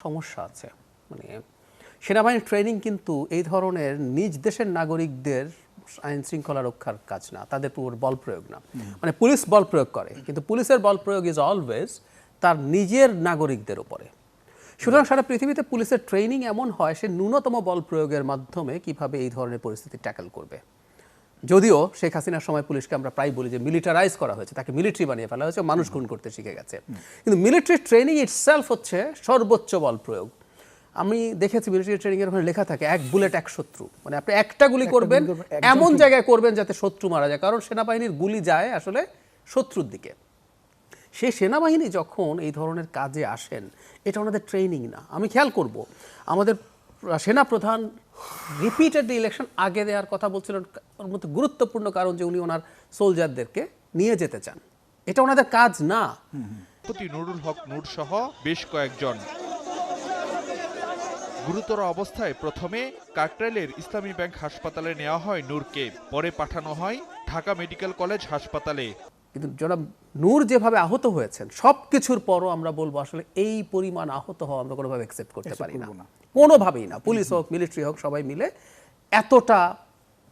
সমস্যা আছে। মানে সেনাবাহিনীর ট্রেনিং কিন্তু এই ধরনের নিজ দেশের নাগরিকদের আইন শৃঙ্খলা রক্ষার কাজ না, তাদের পুরো বল প্রয়োগ না। মানে পুলিশ বল প্রয়োগ করে, কিন্তু পুলিশের বল প্রয়োগ ইজ অলওয়েজ তার নিজের নাগরিকদের উপরে। সুতরাং সারা পৃথিবীতে পুলিশের ট্রেনিং এমন হয় সে ন্যূনতম বল প্রয়োগের মাধ্যমে কিভাবে এই ধরনের পরিস্থিতি ট্যাকেল করবে। যদিও শেখ হাসিনার সময় পুলিশকে আমরা প্রায় বলি যে মিলিটারাইজ করা হয়েছে, তাকে মিলিটারি বানিয়ে ফেলা হয়েছে, মানুষ খুন করতে শিখে গেছে। কিন্তু মিলিটারি ট্রেনিং ইটসেলফ হচ্ছে সর্বোচ্চ বল প্রয়োগ। আমি দেখেছি মিলিটারি ট্রেনিং এর ওখানে লেখা থাকে 1 বুলেট 1 শত্রু, মানে আপনি একটা গুলি করবেন এমন জায়গায় করবেন যাতে শত্রু মারা যায়, কারণ সেনাবাহিনীর গুলি যায় আসলে শত্রুর দিকে। সেই সেনাবাহিনী যখন এই ধরনের কাজে আসেন, এটা ওনাদের ট্রেনিং না। আমি খেয়াল করব আমাদের সেনাপ্রধান রিপিটেডলি ইলেকশন আগে দেওয়ার কথা বলছিলেন, ওর মধ্যে গুরুত্বপূর্ণ কারণ যে উনি ওনার সোলজারদেরকে নিয়ে যেতে চান, এটা ওনাদের কাজ না। নুরুল হক নূর সহ বেশ কয়েকজন গুরুতর অবস্থায় প্রথমে কাকরাইলের ইসলামী ব্যাংক হাসপাতালে নেওয়া হয় নূরকে, পরে পাঠানো হয় ঢাকা মেডিকেল কলেজ হাসপাতালে। কিন্তু জনাব নূর যেভাবে আহত হয়েছেন, সব কিছুর পরও আমরা বলবো আসলে এই পরিমাণ আহত হওয়া আমরা কোনোভাবে অ্যাকসেপ্ট করতে পারি না, কোনোভাবেই না। পুলিশ হোক মিলিটারি হোক সবাই মিলে এতটা